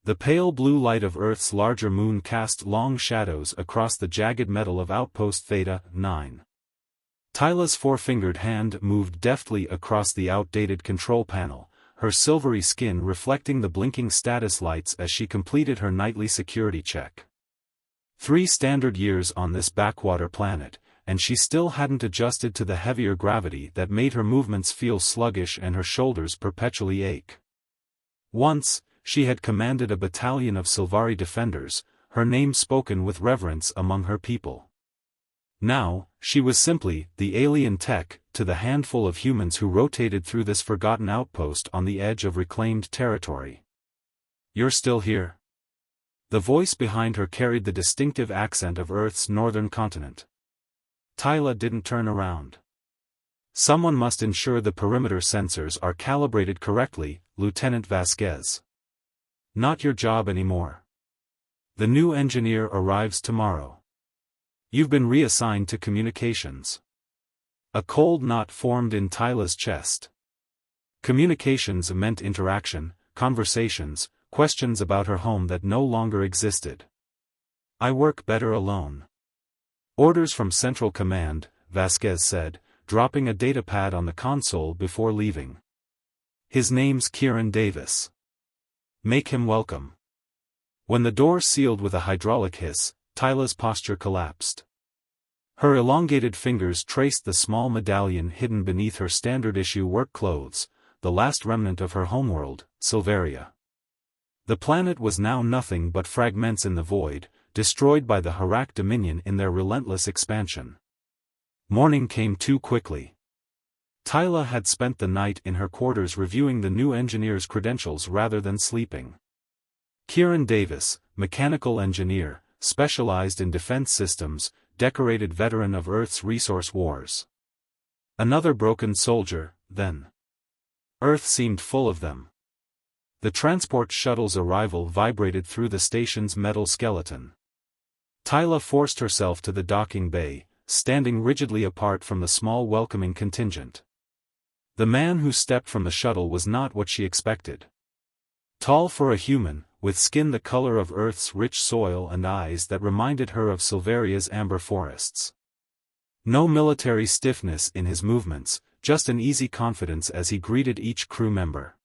The pale blue light of Earth's larger moon cast long shadows across the jagged metal of Outpost Theta 9. Tyla's four-fingered hand moved deftly across the outdated control panel, her silvery skin reflecting the blinking status lights as she completed her nightly security check. 3 standard years on this backwater planet, and she still hadn't adjusted to the heavier gravity that made her movements feel sluggish and her shoulders perpetually ache. Once, she had commanded a battalion of Sylvari defenders, her name spoken with reverence among her people. Now, she was simply the alien tech to the handful of humans who rotated through this forgotten outpost on the edge of reclaimed territory. "You're still here?" The voice behind her carried the distinctive accent of Earth's northern continent. Tyla didn't turn around. "Someone must ensure the perimeter sensors are calibrated correctly, Lieutenant Vasquez. Not your job anymore. The new engineer arrives tomorrow. You've been reassigned to communications." A cold knot formed in Tyla's chest. Communications meant interaction, conversations, questions about her home that no longer existed. "I work better alone." "Orders from Central Command," Vasquez said, dropping a datapad on the console before leaving. "His name's Kieran Davis. Make him welcome." When the door sealed with a hydraulic hiss, Tyla's posture collapsed. Her elongated fingers traced the small medallion hidden beneath her standard-issue work clothes, the last remnant of her homeworld, Silveria. The planet was now nothing but fragments in the void, destroyed by the Harak Dominion in their relentless expansion. Morning came too quickly. Tyla had spent the night in her quarters reviewing the new engineer's credentials rather than sleeping. Kieran Davis, mechanical engineer, specialized in defense systems, decorated veteran of Earth's resource wars. Another broken soldier, then. Earth seemed full of them. The transport shuttle's arrival vibrated through the station's metal skeleton. Tyla forced herself to the docking bay, standing rigidly apart from the small welcoming contingent. The man who stepped from the shuttle was not what she expected. Tall for a human, with skin the color of Earth's rich soil and eyes that reminded her of Silveria's amber forests. No military stiffness in his movements, just an easy confidence as he greeted each crew member.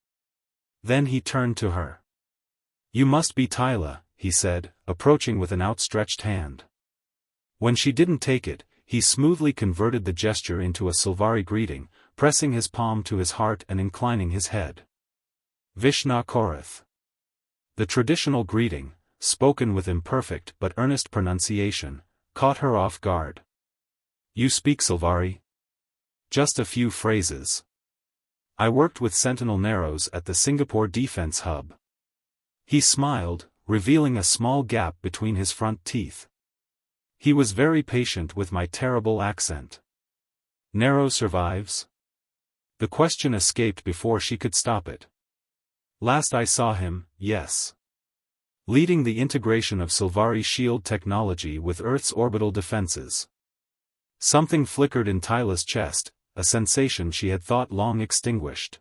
Then he turned to her. "You must be Tyla," he said, approaching with an outstretched hand. When she didn't take it, he smoothly converted the gesture into a Sylvari greeting, pressing his palm to his heart and inclining his head. "Vishna Korath." The traditional greeting, spoken with imperfect but earnest pronunciation, caught her off guard. "You speak Sylvari?" "Just a few phrases. I worked with Sentinel Narrows at the Singapore Defense Hub." He smiled, revealing a small gap between his front teeth. He was very patient with my terrible accent. "Narrows survives?" The question escaped before she could stop it. "Last I saw him, yes. Leading the integration of Sylvari shield technology with Earth's orbital defenses." Something flickered in Tyla's chest, a sensation she had thought long extinguished.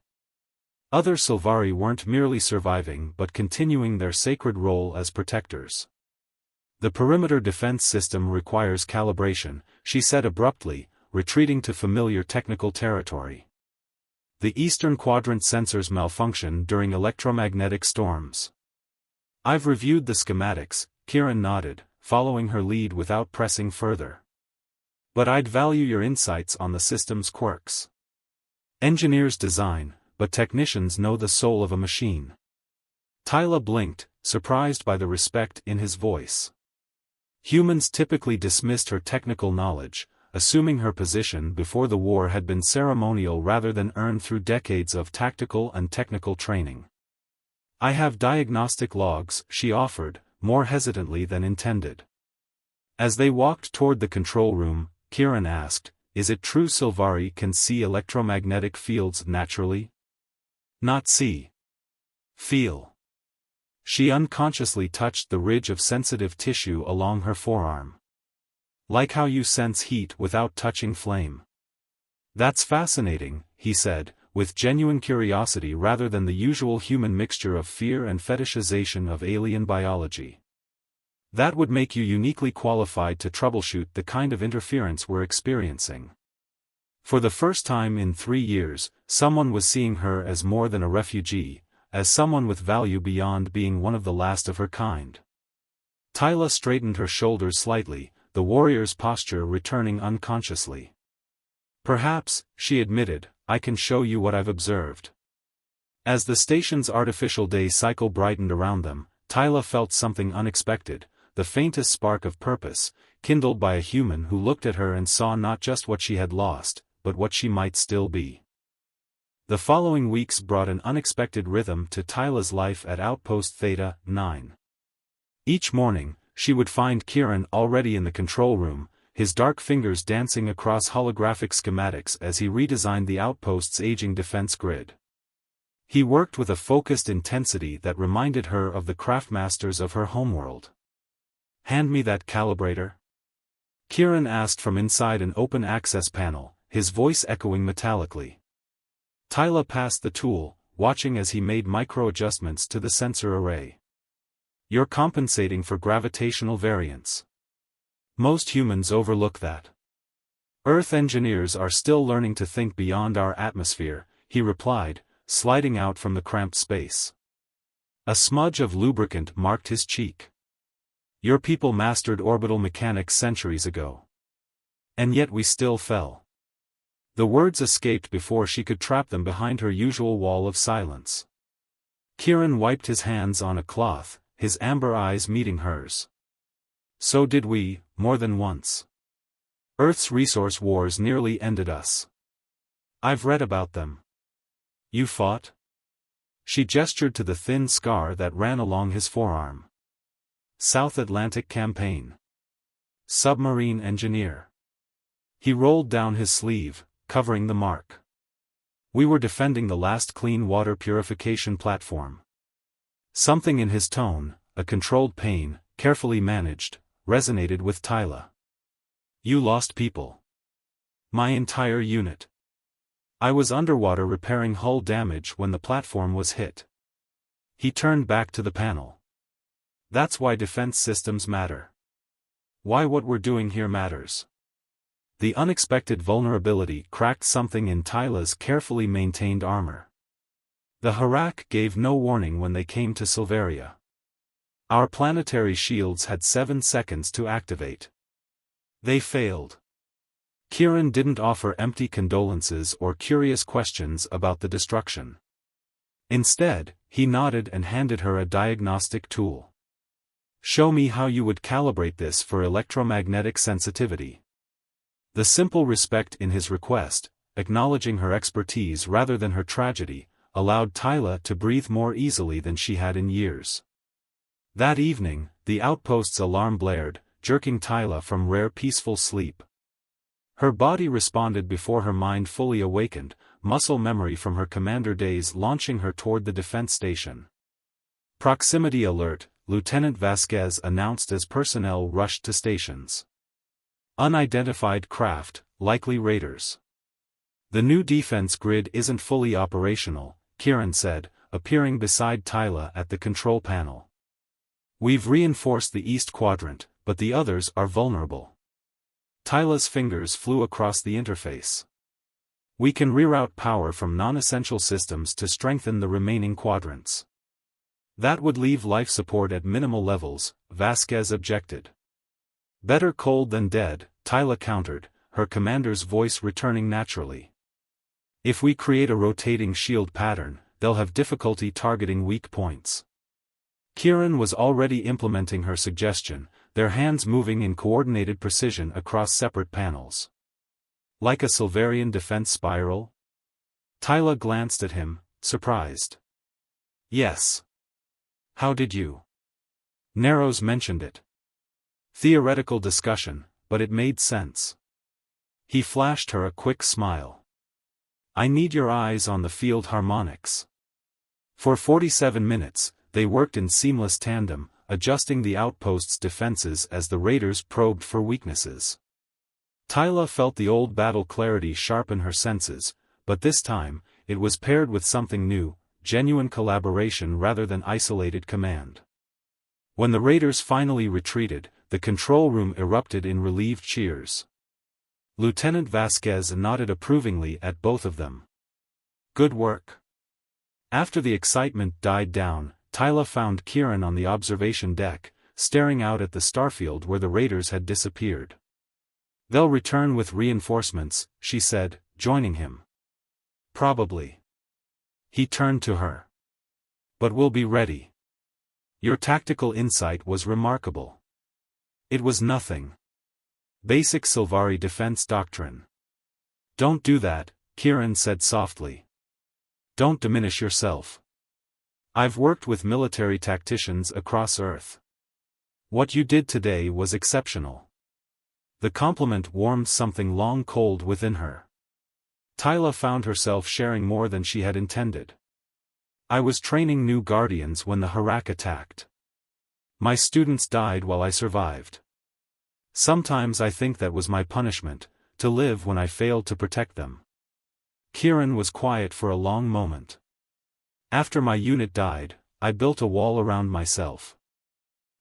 Other Sylvari weren't merely surviving but continuing their sacred role as protectors. "The perimeter defense system requires calibration," she said abruptly, retreating to familiar technical territory. "The Eastern Quadrant sensors malfunction during electromagnetic storms." "I've reviewed the schematics," Kieran nodded, following her lead without pressing further. "But I'd value your insights on the system's quirks. Engineers design, but technicians know the soul of a machine." Tyla blinked, surprised by the respect in his voice. Humans typically dismissed her technical knowledge, assuming her position before the war had been ceremonial rather than earned through decades of tactical and technical training. "I have diagnostic logs," she offered, more hesitantly than intended. As they walked toward the control room, Kieran asked, "Is it true Sylvari can see electromagnetic fields naturally?" "Not see. Feel." She unconsciously touched the ridge of sensitive tissue along her forearm. "Like how you sense heat without touching flame." "That's fascinating," he said, with genuine curiosity rather than the usual human mixture of fear and fetishization of alien biology. That would make you uniquely qualified to troubleshoot the kind of interference we're experiencing. For the first time in 3 years, someone was seeing her as more than a refugee, as someone with value beyond being one of the last of her kind. Tyla straightened her shoulders slightly, the warrior's posture returning unconsciously. Perhaps, she admitted, I can show you what I've observed. As the station's artificial day cycle brightened around them, Tyla felt something unexpected, the faintest spark of purpose, kindled by a human who looked at her and saw not just what she had lost, but what she might still be. The following weeks brought an unexpected rhythm to Tyla's life at Outpost Theta 9. Each morning, she would find Kieran already in the control room, his dark fingers dancing across holographic schematics as he redesigned the outpost's aging defense grid. He worked with a focused intensity that reminded her of the craftmasters of her homeworld. "Hand me that calibrator?" Kieran asked from inside an open access panel, his voice echoing metallically. Tyla passed the tool, watching as he made micro-adjustments to the sensor array. "You're compensating for gravitational variance. Most humans overlook that. Earth engineers are still learning to think beyond our atmosphere," he replied, sliding out from the cramped space. A smudge of lubricant marked his cheek. "Your people mastered orbital mechanics centuries ago. And yet we still fell." The words escaped before she could trap them behind her usual wall of silence. Kieran wiped his hands on a cloth, his amber eyes meeting hers. "So did we, more than once. Earth's resource wars nearly ended us. I've read about them." "You fought?" She gestured to the thin scar that ran along his forearm. "South Atlantic Campaign. Submarine engineer." He rolled down his sleeve, covering the mark. "We were defending the last clean water purification platform." Something in his tone, a controlled pain, carefully managed, resonated with Tyla. "You lost people." "My entire unit. I was underwater repairing hull damage when the platform was hit." He turned back to the panel. "That's why defense systems matter. Why what we're doing here matters." The unexpected vulnerability cracked something in Tyla's carefully maintained armor. The Harak gave no warning when they came to Silveria. Our planetary shields had 7 seconds to activate. They failed. Kieran didn't offer empty condolences or curious questions about the destruction. Instead, he nodded and handed her a diagnostic tool. "Show me how you would calibrate this for electromagnetic sensitivity." The simple respect in his request, acknowledging her expertise rather than her tragedy, allowed Tyla to breathe more easily than she had in years. That evening, the outpost's alarm blared, jerking Tyla from rare peaceful sleep. Her body responded before her mind fully awakened, muscle memory from her commander days launching her toward the defense station. "Proximity alert," Lieutenant Vasquez announced as personnel rushed to stations. "Unidentified craft, likely raiders." "The new defense grid isn't fully operational," Kieran said, appearing beside Tyla at the control panel. "We've reinforced the east quadrant, but the others are vulnerable." Tyla's fingers flew across the interface. "We can reroute power from non-essential systems to strengthen the remaining quadrants." "That would leave life support at minimal levels," Vasquez objected. "Better cold than dead," Tyla countered, her commander's voice returning naturally. "If we create a rotating shield pattern, they'll have difficulty targeting weak points." Kieran was already implementing her suggestion, their hands moving in coordinated precision across separate panels. "Like a Silverian defense spiral?" Tyla glanced at him, surprised. "Yes. How did you?" "Narrows mentioned it. Theoretical discussion, but it made sense." He flashed her a quick smile. "I need your eyes on the field harmonics." For 47 minutes, they worked in seamless tandem, adjusting the outpost's defenses as the raiders probed for weaknesses. Tyla felt the old battle clarity sharpen her senses, but this time, it was paired with something new, genuine collaboration rather than isolated command. When the raiders finally retreated, the control room erupted in relieved cheers. Lieutenant Vasquez nodded approvingly at both of them. Good work. After the excitement died down, Tyla found Kieran on the observation deck, staring out at the starfield where the raiders had disappeared. They'll return with reinforcements, she said, joining him. Probably. He turned to her. But we'll be ready. Your tactical insight was remarkable. It was nothing. Basic Sylvari defense doctrine. Don't do that, Kieran said softly. Don't diminish yourself. I've worked with military tacticians across Earth. What you did today was exceptional. The compliment warmed something long cold within her. Tyla found herself sharing more than she had intended. I was training new Guardians when the Harak attacked. My students died while I survived. Sometimes I think that was my punishment, to live when I failed to protect them. Kieran was quiet for a long moment. After my unit died, I built a wall around myself.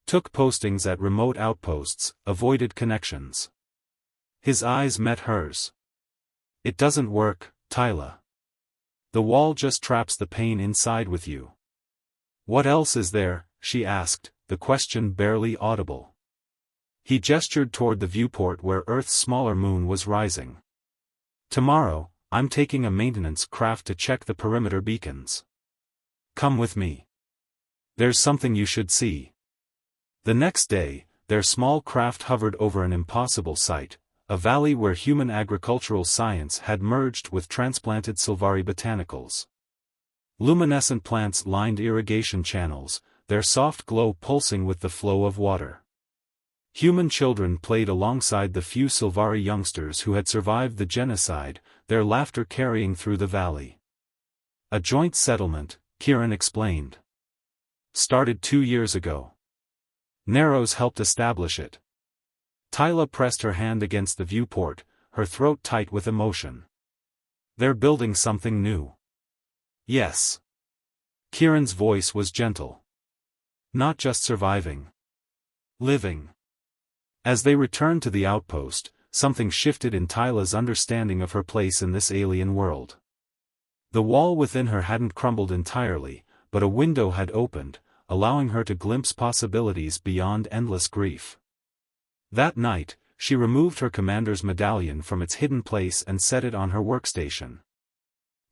Took postings at remote outposts, avoided connections. His eyes met hers. It doesn't work, Tyla. The wall just traps the pain inside with you. What else is there? She asked, the question barely audible. He gestured toward the viewport where Earth's smaller moon was rising. Tomorrow, I'm taking a maintenance craft to check the perimeter beacons. Come with me. There's something you should see. The next day, their small craft hovered over an impossible site, a valley where human agricultural science had merged with transplanted Sylvari botanicals. Luminescent plants lined irrigation channels, their soft glow pulsing with the flow of water. Human children played alongside the few Sylvari youngsters who had survived the genocide, their laughter carrying through the valley. A joint settlement, Kieran explained. Started 2 years ago. Narrows helped establish it. Tyla pressed her hand against the viewport, her throat tight with emotion. They're building something new. Yes. Kieran's voice was gentle. Not just surviving. Living. As they returned to the outpost, something shifted in Tyla's understanding of her place in this alien world. The wall within her hadn't crumbled entirely, but a window had opened, allowing her to glimpse possibilities beyond endless grief. That night, she removed her commander's medallion from its hidden place and set it on her workstation.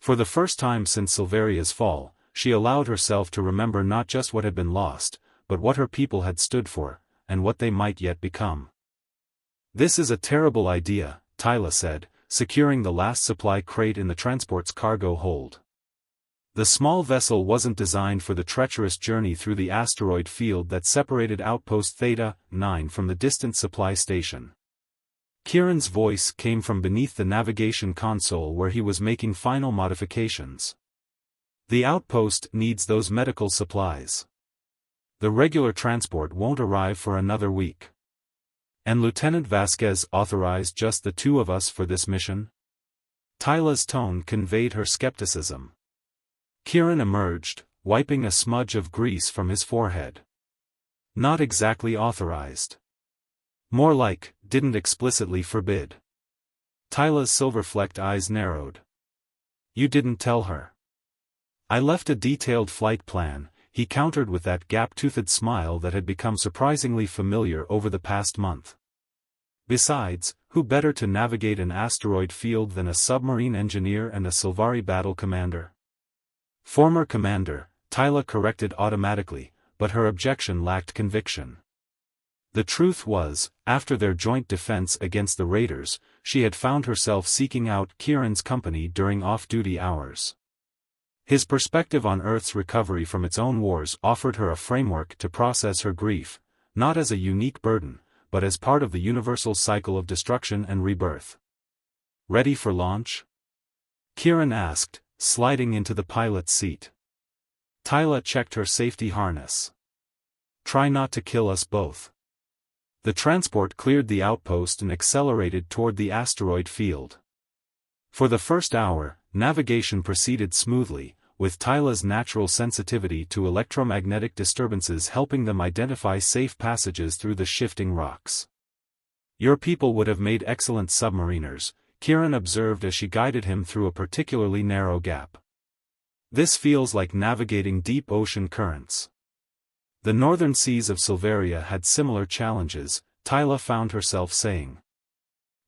For the first time since Silveria's fall, she allowed herself to remember not just what had been lost, but what her people had stood for, and what they might yet become. This is a terrible idea, Tyla said, securing the last supply crate in the transport's cargo hold. The small vessel wasn't designed for the treacherous journey through the asteroid field that separated Outpost Theta 9 from the distant supply station. Kieran's voice came from beneath the navigation console where he was making final modifications. The outpost needs those medical supplies. The regular transport won't arrive for another week. And Lieutenant Vasquez authorized just the two of us for this mission? Tyla's tone conveyed her skepticism. Kieran emerged, wiping a smudge of grease from his forehead. Not exactly authorized. More like, didn't explicitly forbid. Tyla's silver-flecked eyes narrowed. You didn't tell her. I left a detailed flight plan, he countered with that gap-toothed smile that had become surprisingly familiar over the past month. Besides, who better to navigate an asteroid field than a submarine engineer and a Sylvari battle commander? Former commander, Tyla corrected automatically, but her objection lacked conviction. The truth was, after their joint defense against the raiders, she had found herself seeking out Kieran's company during off-duty hours. His perspective on Earth's recovery from its own wars offered her a framework to process her grief, not as a unique burden, but as part of the universal cycle of destruction and rebirth. Ready for launch? Kieran asked, sliding into the pilot's seat. Tyla checked her safety harness. Try not to kill us both. The transport cleared the outpost and accelerated toward the asteroid field. For the first hour, navigation proceeded smoothly, with Tyla's natural sensitivity to electromagnetic disturbances helping them identify safe passages through the shifting rocks. "Your people would have made excellent submariners," Kieran observed as she guided him through a particularly narrow gap. "This feels like navigating deep ocean currents." The northern seas of Silveria had similar challenges, Tyla found herself saying.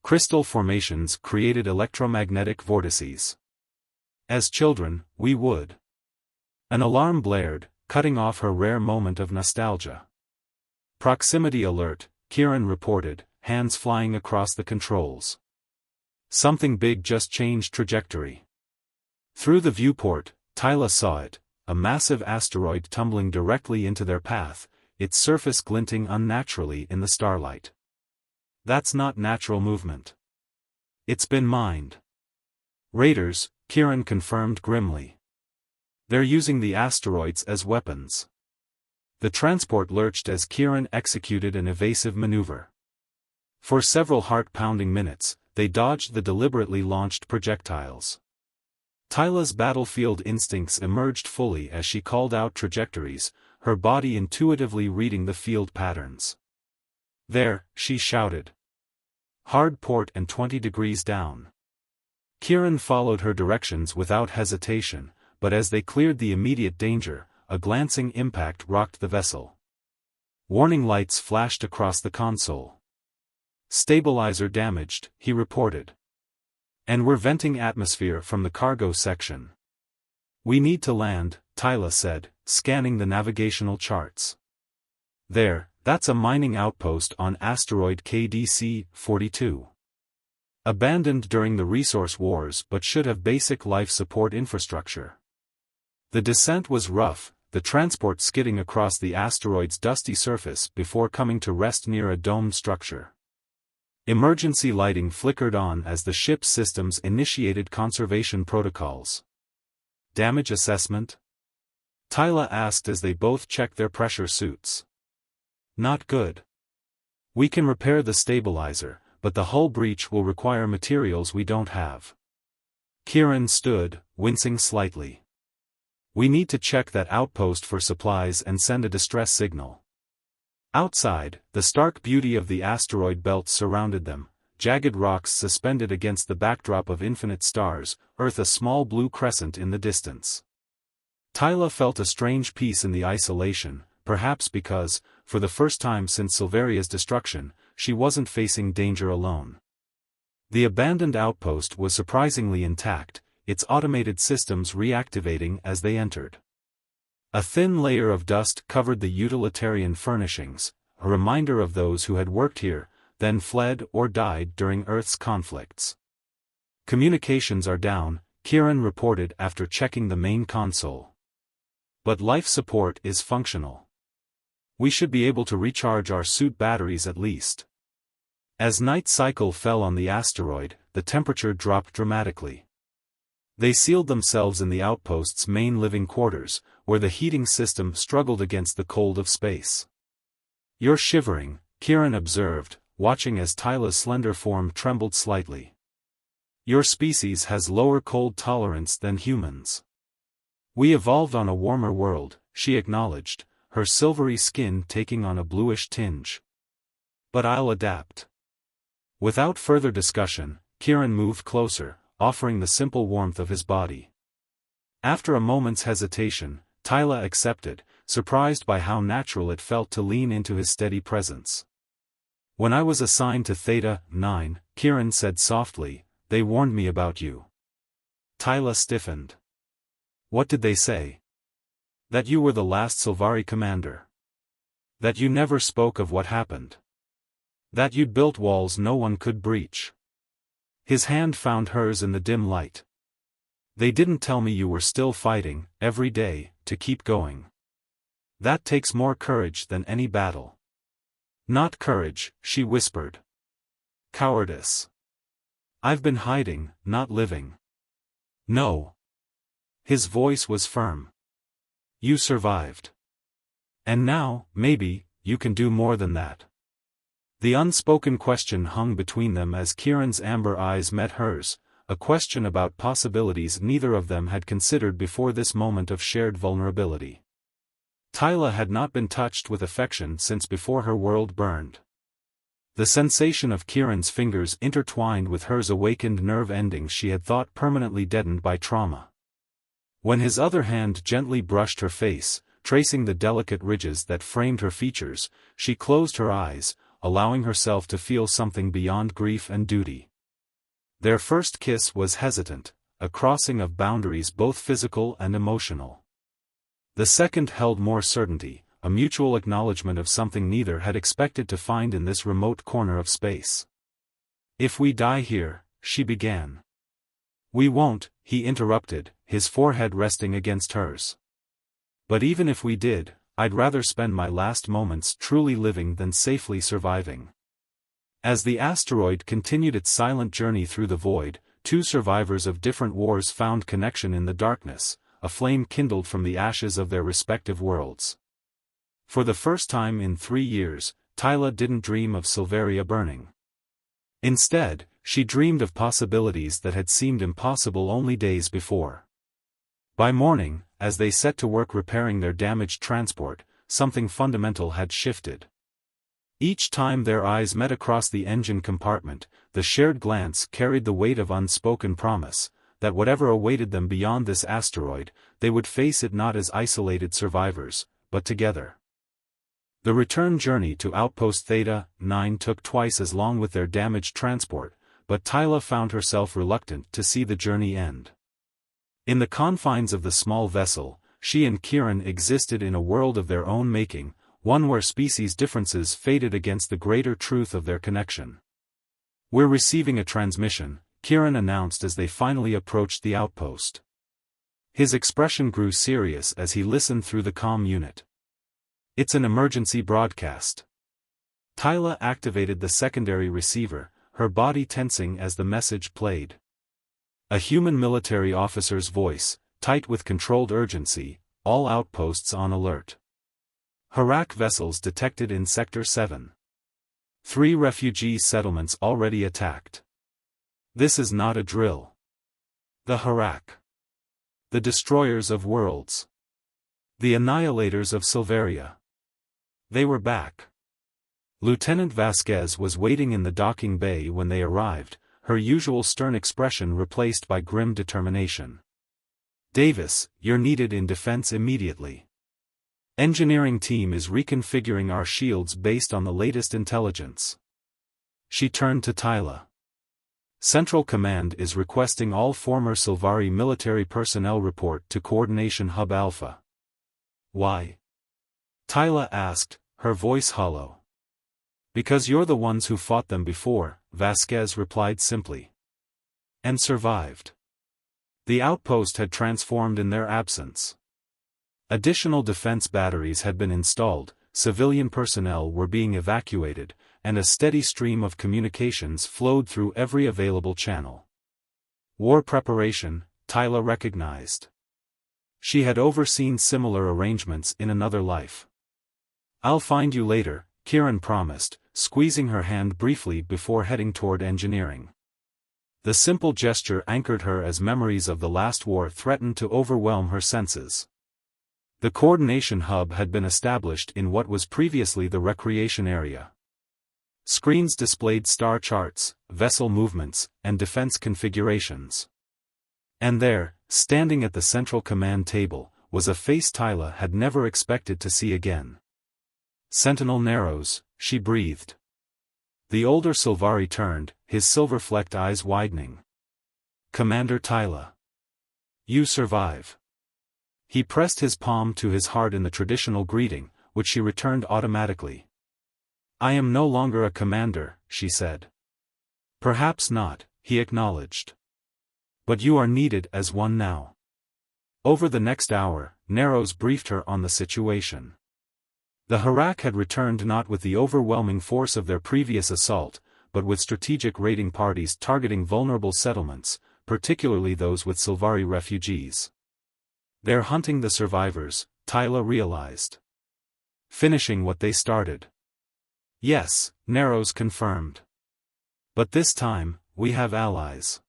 Crystal formations created electromagnetic vortices. As children, we would. An alarm blared, cutting off her rare moment of nostalgia. "Proximity alert," Kieran reported, hands flying across the controls. Something big just changed trajectory. Through the viewport, Tyla saw it, a massive asteroid tumbling directly into their path, its surface glinting unnaturally in the starlight. "That's not natural movement. It's been mined." "Raiders," Kieran confirmed grimly. "They're using the asteroids as weapons." The transport lurched as Kieran executed an evasive maneuver. For several heart-pounding minutes, they dodged the deliberately launched projectiles. Tyla's battlefield instincts emerged fully as she called out trajectories, her body intuitively reading the field patterns. "There," she shouted. "Hard port and 20 degrees down." Kieran followed her directions without hesitation, but as they cleared the immediate danger, a glancing impact rocked the vessel. Warning lights flashed across the console. "Stabilizer damaged," he reported. "And we're venting atmosphere from the cargo section." "We need to land," Tyla said, scanning the navigational charts. "There, that's a mining outpost on asteroid KDC-42. Abandoned during the resource wars but should have basic life support infrastructure." The descent was rough, the transport skidding across the asteroid's dusty surface before coming to rest near a domed structure. Emergency lighting flickered on as the ship's systems initiated conservation protocols. "Damage assessment?" Tyla asked as they both checked their pressure suits. "Not good. We can repair the stabilizer, but the hull breach will require materials we don't have." Kieran stood, wincing slightly. "We need to check that outpost for supplies and send a distress signal." Outside, the stark beauty of the asteroid belt surrounded them, jagged rocks suspended against the backdrop of infinite stars, Earth a small blue crescent in the distance. Tyla felt a strange peace in the isolation, perhaps because, for the first time since Silveria's destruction, she wasn't facing danger alone. The abandoned outpost was surprisingly intact, its automated systems reactivating as they entered. A thin layer of dust covered the utilitarian furnishings, a reminder of those who had worked here, then fled or died during Earth's conflicts. "Communications are down," Kieran reported after checking the main console. "But life support is functional. We should be able to recharge our suit batteries at least." As night cycle fell on the asteroid, the temperature dropped dramatically. They sealed themselves in the outpost's main living quarters, where the heating system struggled against the cold of space. "You're shivering," Kieran observed, watching as Tyla's slender form trembled slightly. "Your species has lower cold tolerance than humans." "We evolved on a warmer world," she acknowledged, her silvery skin taking on a bluish tinge. "But I'll adapt." Without further discussion, Kieran moved closer, offering the simple warmth of his body. After a moment's hesitation, Tyla accepted, surprised by how natural it felt to lean into his steady presence. "When I was assigned to Theta 9, Kieran said softly, they warned me about you." Tyla stiffened. "What did they say?" "That you were the last Sylvari commander. That you never spoke of what happened. That you'd built walls no one could breach." His hand found hers in the dim light. "They didn't tell me you were still fighting, every day, to keep going. That takes more courage than any battle." "Not courage," she whispered. "Cowardice. I've been hiding, not living." "No." His voice was firm. "You survived. And now, maybe, you can do more than that." The unspoken question hung between them as Kieran's amber eyes met hers, a question about possibilities neither of them had considered before this moment of shared vulnerability. Tyla had not been touched with affection since before her world burned. The sensation of Kieran's fingers intertwined with hers awakened nerve endings she had thought permanently deadened by trauma. When his other hand gently brushed her face, tracing the delicate ridges that framed her features, she closed her eyes, allowing herself to feel something beyond grief and duty. Their first kiss was hesitant, a crossing of boundaries both physical and emotional. The second held more certainty, a mutual acknowledgement of something neither had expected to find in this remote corner of space. "If we die here," she began. "We won't," he interrupted, his forehead resting against hers. "But even if we did, I'd rather spend my last moments truly living than safely surviving." As the asteroid continued its silent journey through the void, two survivors of different wars found connection in the darkness, a flame kindled from the ashes of their respective worlds. For the first time in 3 years, Tyla didn't dream of Silveria burning. Instead, she dreamed of possibilities that had seemed impossible only days before. By morning, as they set to work repairing their damaged transport, something fundamental had shifted. Each time their eyes met across the engine compartment, the shared glance carried the weight of unspoken promise, that whatever awaited them beyond this asteroid, they would face it not as isolated survivors, but together. The return journey to Outpost Theta 9 took twice as long with their damaged transport, but Tyla found herself reluctant to see the journey end. In the confines of the small vessel, she and Kieran existed in a world of their own making, one where species differences faded against the greater truth of their connection. "We're receiving a transmission," Kieran announced as they finally approached the outpost. His expression grew serious as he listened through the comm unit. "It's an emergency broadcast." Tyla activated the secondary receiver, her body tensing as the message played. A human military officer's voice, tight with controlled urgency, "All outposts on alert. Harak vessels detected in Sector 7. 3 refugee settlements already attacked. This is not a drill. The Harak. The destroyers of worlds. The annihilators of Silveria. They were back." Lieutenant Vasquez was waiting in the docking bay when they arrived, her usual stern expression replaced by grim determination. "Davis, you're needed in defense immediately. Engineering team is reconfiguring our shields based on the latest intelligence." She turned to Tyla. "Central Command is requesting all former Silvari military personnel report to Coordination Hub Alpha." "Why?" Tyla asked, her voice hollow. "Because you're the ones who fought them before," Vasquez replied simply. "And survived. The outpost had transformed in their absence. Additional defense batteries had been installed, civilian personnel were being evacuated, and a steady stream of communications flowed through every available channel. War preparation, Tyla recognized. She had overseen similar arrangements in another life. "I'll find you later," Kieran promised, squeezing her hand briefly before heading toward engineering. The simple gesture anchored her as memories of the last war threatened to overwhelm her senses. The coordination hub had been established in what was previously the recreation area. Screens displayed star charts, vessel movements, and defense configurations. And there, standing at the central command table, was a face Tyla had never expected to see again. "Sentinel Narrows," she breathed. The older Silvari turned, his silver-flecked eyes widening. "Commander Tyla. You survive." He pressed his palm to his heart in the traditional greeting, which she returned automatically. "I am no longer a commander," she said. "Perhaps not," he acknowledged. "But you are needed as one now." Over the next hour, Narrows briefed her on the situation. The Harak had returned not with the overwhelming force of their previous assault, but with strategic raiding parties targeting vulnerable settlements, particularly those with Silvari refugees. "They're hunting the survivors," Tyla realized. "Finishing what they started." "Yes," Narrows confirmed. "But this time, we have allies."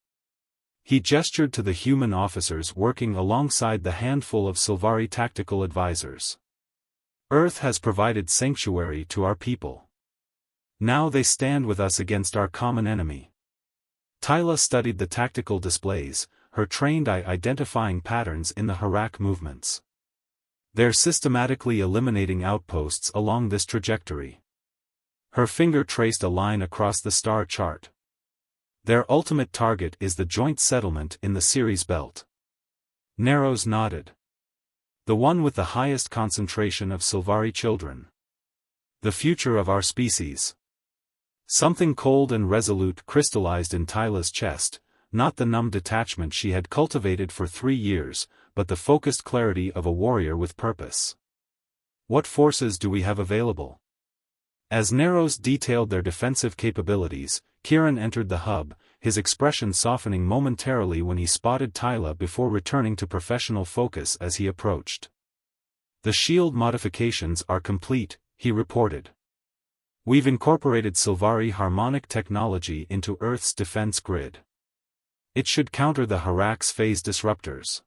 He gestured to the human officers working alongside the handful of Sylvari tactical advisors. Earth has provided sanctuary to our people. Now they stand with us against our common enemy. Tyla studied the tactical displays, her trained eye identifying patterns in the Harak movements. They're systematically eliminating outposts along this trajectory. Her finger traced a line across the star chart. Their ultimate target is the joint settlement in the Ceres belt. Narrows nodded. The one with the highest concentration of Sylvari children. The future of our species. Something cold and resolute crystallized in Tyla's chest, not the numb detachment she had cultivated for 3 years, but the focused clarity of a warrior with purpose. What forces do we have available? As Narrows detailed their defensive capabilities, Kieran entered the hub, his expression softening momentarily when he spotted Tyla before returning to professional focus as he approached. The shield modifications are complete, he reported. We've incorporated Sylvari harmonic technology into Earth's defense grid. It should counter the Harak's phase disruptors.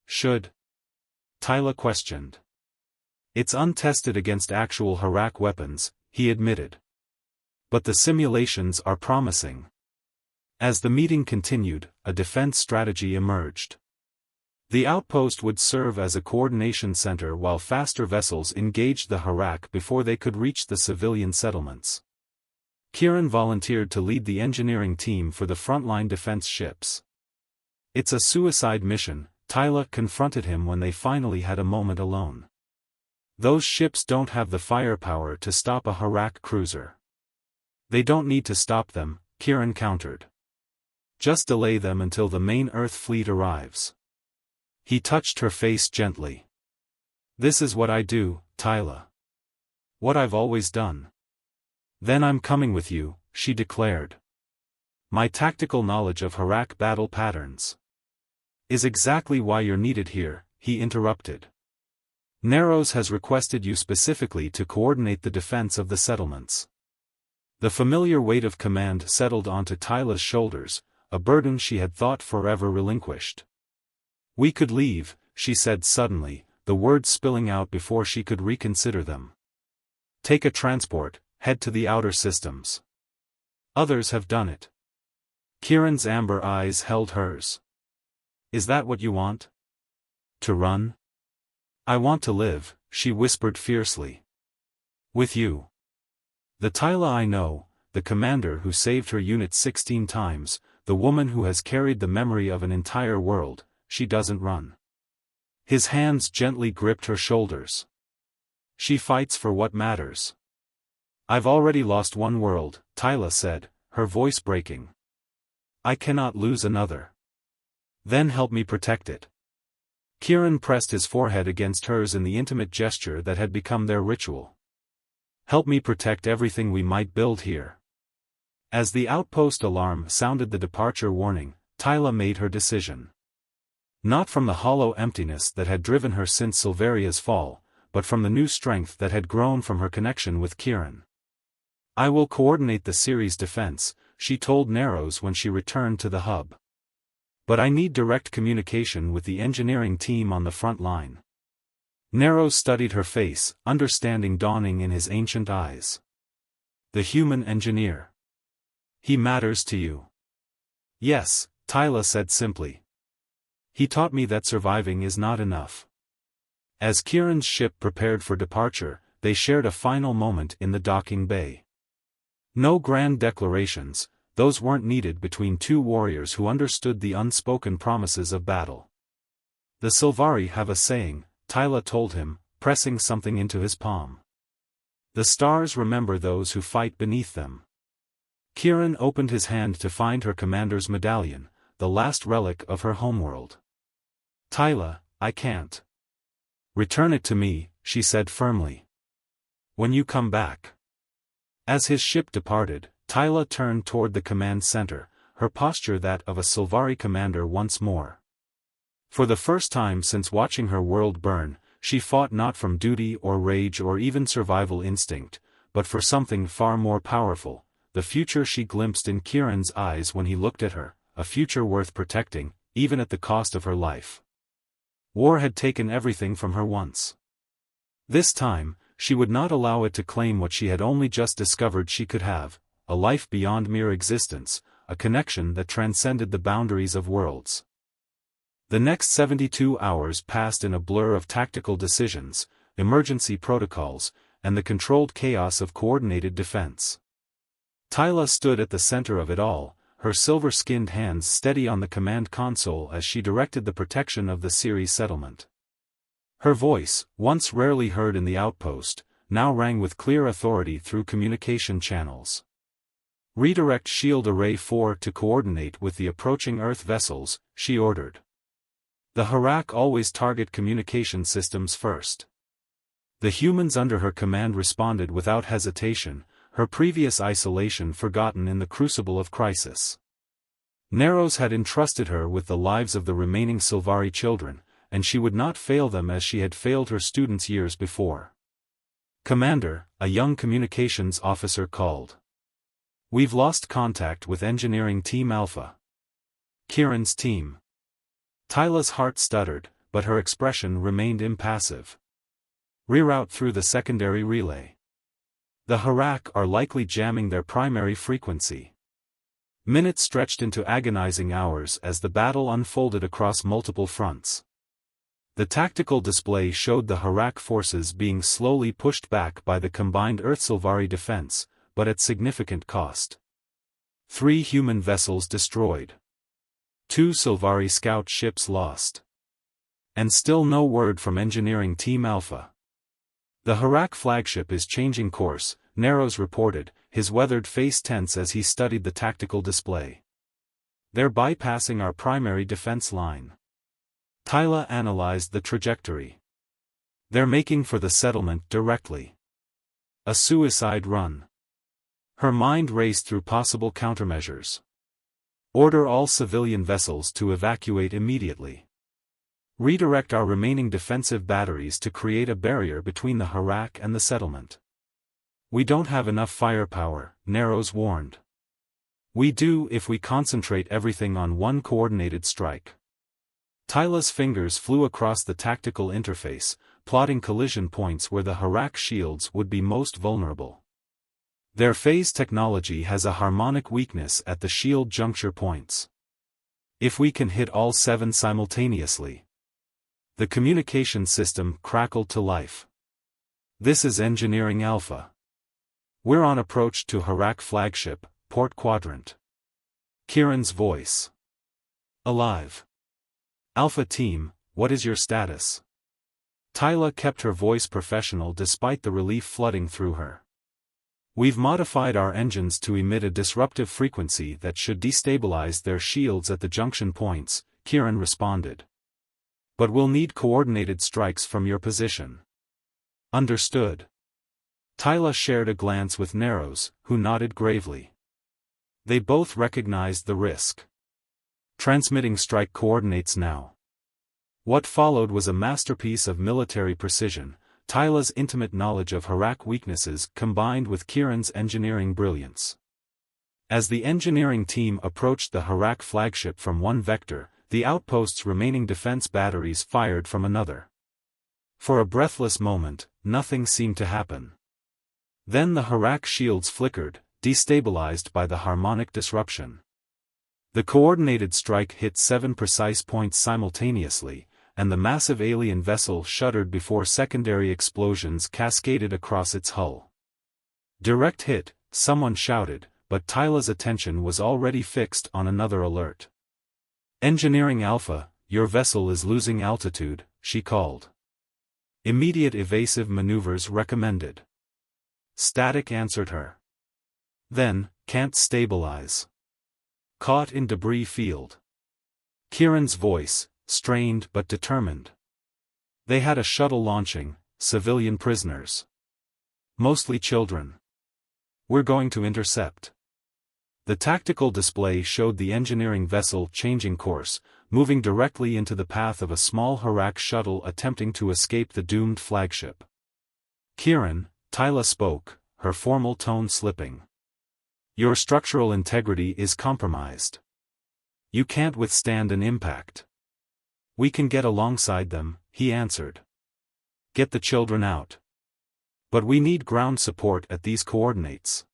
Should? Tyla questioned. It's untested against actual Harak weapons, he admitted. But the simulations are promising. As the meeting continued, a defense strategy emerged. The outpost would serve as a coordination center while faster vessels engaged the Harak before they could reach the civilian settlements. Kieran volunteered to lead the engineering team for the frontline defense ships. It's a suicide mission, Tyla confronted him when they finally had a moment alone. Those ships don't have the firepower to stop a Harak cruiser. They don't need to stop them, Kieran countered. Just delay them until the main Earth fleet arrives. He touched her face gently. This is what I do, Tyla. What I've always done. Then I'm coming with you, she declared. My tactical knowledge of Harak battle patterns is exactly why you're needed here, he interrupted. Narrows has requested you specifically to coordinate the defense of the settlements. The familiar weight of command settled onto Tyla's shoulders, a burden she had thought forever relinquished. We could leave, she said suddenly, the words spilling out before she could reconsider them. Take a transport, head to the outer systems. Others have done it. Kieran's amber eyes held hers. Is that what you want? To run? I want to live, she whispered fiercely. With you. The Tyla I know, the commander who saved her unit 16 times, the woman who has carried the memory of an entire world, she doesn't run. His hands gently gripped her shoulders. She fights for what matters. I've already lost one world, Tyla said, her voice breaking. I cannot lose another. Then help me protect it. Kieran pressed his forehead against hers in the intimate gesture that had become their ritual. Help me protect everything we might build here. As the outpost alarm sounded the departure warning, Tyla made her decision. Not from the hollow emptiness that had driven her since Silveria's fall, but from the new strength that had grown from her connection with Kieran. I will coordinate the Ceres defense, she told Narrows when she returned to the hub. But I need direct communication with the engineering team on the front line. Narrows studied her face, understanding dawning in his ancient eyes. The human engineer. He matters to you. Yes, Tyla said simply. He taught me that surviving is not enough. As Kieran's ship prepared for departure, they shared a final moment in the docking bay. No grand declarations, those weren't needed between two warriors who understood the unspoken promises of battle. The Sylvari have a saying, Tyla told him, pressing something into his palm. The stars remember those who fight beneath them. Kieran opened his hand to find her commander's medallion, the last relic of her homeworld. Tyla, I can't. Return it to me, she said firmly. When you come back. As his ship departed, Tyla turned toward the command center, her posture that of a Sylvari commander once more. For the first time since watching her world burn, she fought not from duty or rage or even survival instinct, but for something far more powerful, the future she glimpsed in Kieran's eyes when he looked at her, a future worth protecting, even at the cost of her life. War had taken everything from her once. This time, she would not allow it to claim what she had only just discovered she could have, a life beyond mere existence, a connection that transcended the boundaries of worlds. The next 72 hours passed in a blur of tactical decisions, emergency protocols, and the controlled chaos of coordinated defense. Tyla stood at the center of it all, her silver-skinned hands steady on the command console as she directed the protection of the Ceres settlement. Her voice, once rarely heard in the outpost, now rang with clear authority through communication channels. Redirect Shield Array 4 to coordinate with the approaching Earth vessels, she ordered. The Harak always target communication systems first. The humans under her command responded without hesitation, her previous isolation forgotten in the crucible of crisis. Narrows had entrusted her with the lives of the remaining Sylvari children, and she would not fail them as she had failed her students years before. "Commander," a young communications officer called. "We've lost contact with Engineering Team Alpha." Kieran's team. Tyla's heart stuttered, but her expression remained impassive. "Reroute through the secondary relay. The Harak are likely jamming their primary frequency." Minutes stretched into agonizing hours as the battle unfolded across multiple fronts. The tactical display showed the Harak forces being slowly pushed back by the combined Earth-Sylvari defense, but at significant cost. 3 human vessels destroyed. 2 Sylvari scout ships lost. And still no word from Engineering Team Alpha. "The Harak flagship is changing course," Narrows reported, his weathered face tense as he studied the tactical display. "They're bypassing our primary defense line." Tyla analyzed the trajectory. "They're making for the settlement directly. A suicide run." Her mind raced through possible countermeasures. "Order all civilian vessels to evacuate immediately. Redirect our remaining defensive batteries to create a barrier between the Harak and the settlement." "We don't have enough firepower," Narrows warned. "We do if we concentrate everything on one coordinated strike." Tyla's fingers flew across the tactical interface, plotting collision points where the Harak shields would be most vulnerable. Their phase technology has a harmonic weakness at the shield juncture points. "If we can hit all 7 simultaneously." The communication system crackled to life. "This is Engineering Alpha. We're on approach to Harak flagship, port quadrant." Kieran's voice. "Alive. Alpha team, what is your status?" Tyla kept her voice professional despite the relief flooding through her. "We've modified our engines to emit a disruptive frequency that should destabilize their shields at the junction points," Kieran responded. "But we'll need coordinated strikes from your position." "Understood." Tyla shared a glance with Narrows, who nodded gravely. They both recognized the risk. "Transmitting strike coordinates now." What followed was a masterpiece of military precision, Tyla's intimate knowledge of Harak weaknesses combined with Kieran's engineering brilliance. As the engineering team approached the Harak flagship from one vector, the outpost's remaining defense batteries fired from another. For a breathless moment, nothing seemed to happen. Then the Harak shields flickered, destabilized by the harmonic disruption. The coordinated strike hit 7 precise points simultaneously, and the massive alien vessel shuddered before secondary explosions cascaded across its hull. "Direct hit," someone shouted, but Tyla's attention was already fixed on another alert. "Engineering Alpha, your vessel is losing altitude," she called. "Immediate evasive maneuvers recommended." Static answered her. Then, "Can't stabilize. Caught in debris field." Kieran's voice, strained but determined. "They had a shuttle launching, civilian prisoners. Mostly children. We're going to intercept." The tactical display showed the engineering vessel changing course, moving directly into the path of a small Harak shuttle attempting to escape the doomed flagship. "Kieran," Tyla spoke, her formal tone slipping. "Your structural integrity is compromised. You can't withstand an impact. We can get alongside them, he answered. Get the children out. But we need ground support at these coordinates.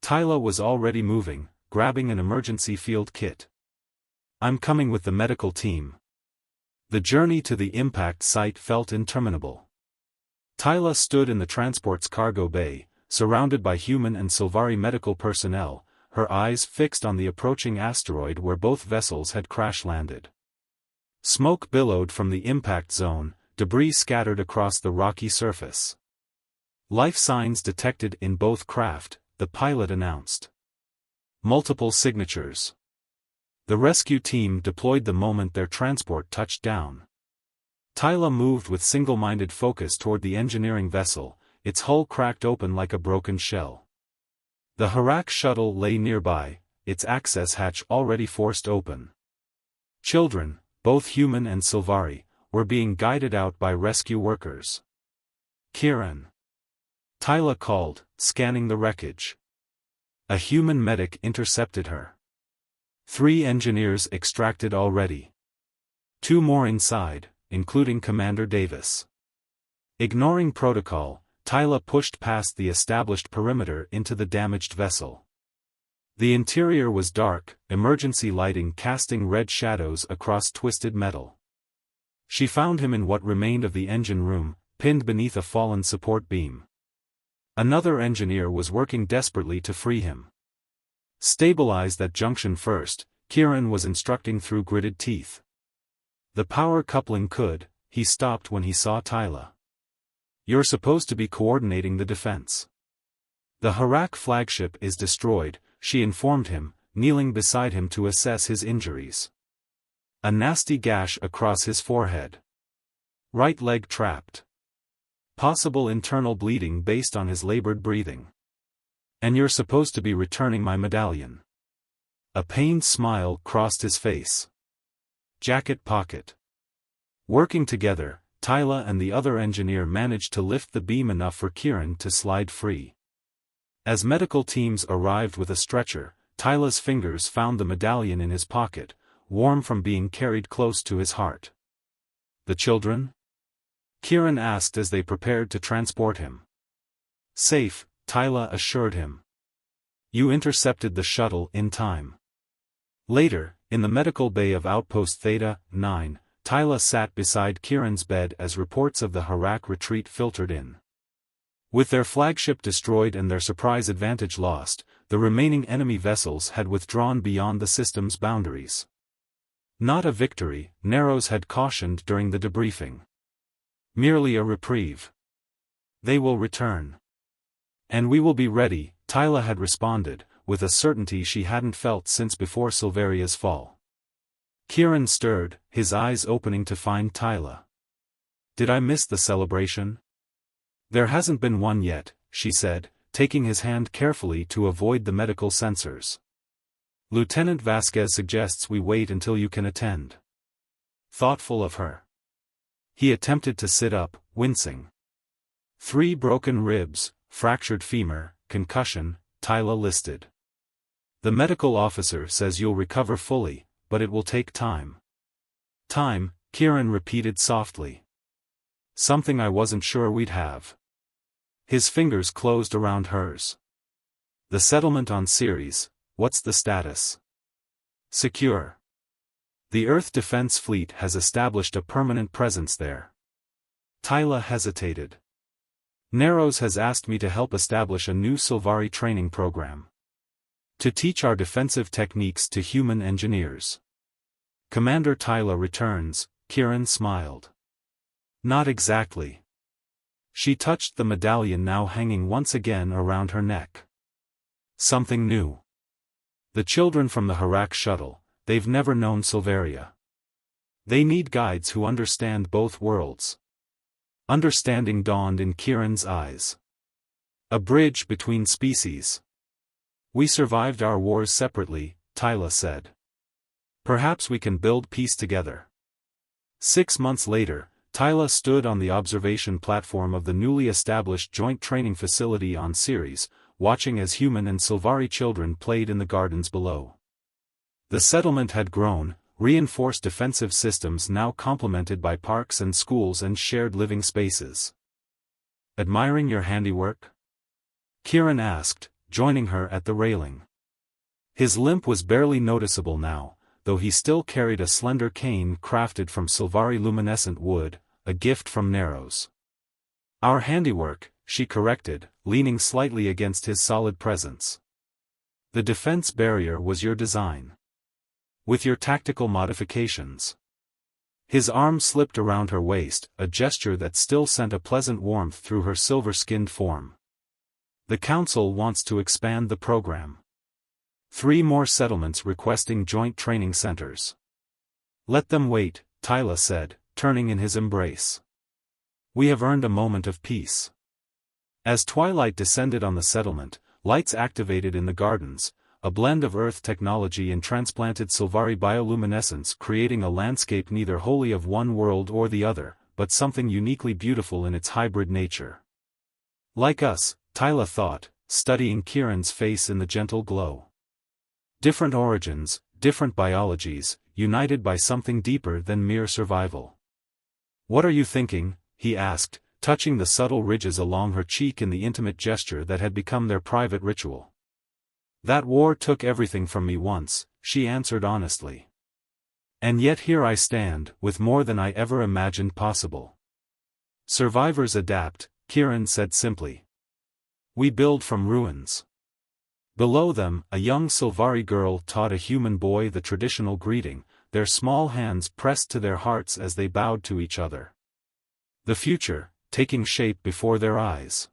Tyla was already moving, grabbing an emergency field kit. I'm coming with the medical team. The journey to the impact site felt interminable. Tyla stood in the transport's cargo bay, surrounded by human and Sylvari medical personnel, her eyes fixed on the approaching asteroid where both vessels had crash-landed. Smoke billowed from the impact zone, debris scattered across the rocky surface. Life signs detected in both craft, the pilot announced. Multiple signatures. The rescue team deployed the moment their transport touched down. Tyla moved with single-minded focus toward the engineering vessel, its hull cracked open like a broken shell. The Harak shuttle lay nearby, its access hatch already forced open. Children, both human and Sylvari, were being guided out by rescue workers. Kieran. Tyla called, scanning the wreckage. A human medic intercepted her. 3 engineers extracted already. 2 more inside, including Commander Davis. Ignoring protocol, Tyla pushed past the established perimeter into the damaged vessel. The interior was dark, emergency lighting casting red shadows across twisted metal. She found him in what remained of the engine room, pinned beneath a fallen support beam. Another engineer was working desperately to free him. Stabilize that junction first, Kieran was instructing through gritted teeth. The power coupling could, he stopped when he saw Tyla. You're supposed to be coordinating the defense. The Harak flagship is destroyed, she informed him, kneeling beside him to assess his injuries. A nasty gash across his forehead. Right leg trapped. Possible internal bleeding based on his labored breathing. And you're supposed to be returning my medallion. A pained smile crossed his face. Jacket pocket. Working together, Tyla and the other engineer managed to lift the beam enough for Kieran to slide free. As medical teams arrived with a stretcher, Tyla's fingers found the medallion in his pocket, warm from being carried close to his heart. The children? Kieran asked as they prepared to transport him. Safe, Tyla assured him. You intercepted the shuttle in time. Later, in the medical bay of Outpost Theta 9, Tyla sat beside Kieran's bed as reports of the Harak retreat filtered in. With their flagship destroyed and their surprise advantage lost, the remaining enemy vessels had withdrawn beyond the system's boundaries. Not a victory, Narrows had cautioned during the debriefing. Merely a reprieve. They will return. And we will be ready, Tyla had responded, with a certainty she hadn't felt since before Silveria's fall. Kieran stirred, his eyes opening to find Tyla. Did I miss the celebration? There hasn't been one yet, she said, taking his hand carefully to avoid the medical sensors. Lieutenant Vasquez suggests we wait until you can attend. Thoughtful of her. He attempted to sit up, wincing. 3 broken ribs, fractured femur, concussion, Tyla listed. The medical officer says you'll recover fully, but it will take time. Time, Kieran repeated softly. Something I wasn't sure we'd have. His fingers closed around hers. The settlement on Ceres, what's the status? Secure. The Earth Defense Fleet has established a permanent presence there. Tyla hesitated. Narrows has asked me to help establish a new Sylvari training program. To teach our defensive techniques to human engineers. Commander Tyla returns, Kieran smiled. Not exactly. She touched the medallion now hanging once again around her neck. Something new. The children from the Harak shuttle, they've never known Silveria. They need guides who understand both worlds. Understanding dawned in Kieran's eyes. A bridge between species. We survived our wars separately, Tyla said. Perhaps we can build peace together. 6 months later, Tyla stood on the observation platform of the newly established joint training facility on Ceres, watching as human and Sylvari children played in the gardens below. The settlement had grown, reinforced defensive systems now complemented by parks and schools and shared living spaces. "Admiring your handiwork?" Kieran asked, joining her at the railing. His limp was barely noticeable now, though he still carried a slender cane crafted from silvery luminescent wood, a gift from Narrows. "Our handiwork," she corrected, leaning slightly against his solid presence. "The defense barrier was your design. With your tactical modifications." His arm slipped around her waist, a gesture that still sent a pleasant warmth through her silver-skinned form. "The Council wants to expand the program. 3 more settlements requesting joint training centers." "Let them wait," Tyla said, turning in his embrace. "We have earned a moment of peace." As twilight descended on the settlement, lights activated in the gardens, a blend of Earth technology and transplanted Sylvari bioluminescence, creating a landscape neither wholly of one world or the other, but something uniquely beautiful in its hybrid nature. "Like us," Tyla thought, studying Kieran's face in the gentle glow. "Different origins, different biologies, united by something deeper than mere survival." "What are you thinking?" he asked, touching the subtle ridges along her cheek in the intimate gesture that had become their private ritual. "That war took everything from me once," she answered honestly. "And yet here I stand, with more than I ever imagined possible." "Survivors adapt," Kieran said simply. "We build from ruins." Below them, a young Sylvari girl taught a human boy the traditional greeting, their small hands pressed to their hearts as they bowed to each other. The future, taking shape before their eyes.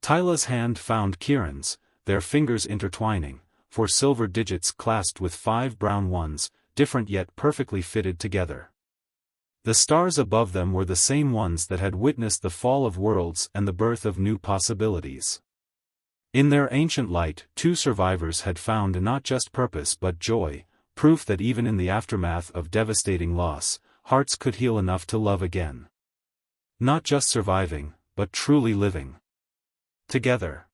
Tyla's hand found Kieran's, their fingers intertwining, 4 silver digits clasped with 5 brown ones, different yet perfectly fitted together. The stars above them were the same ones that had witnessed the fall of worlds and the birth of new possibilities. In their ancient light, 2 survivors had found not just purpose but joy, proof that even in the aftermath of devastating loss, hearts could heal enough to love again. Not just surviving, but truly living. Together.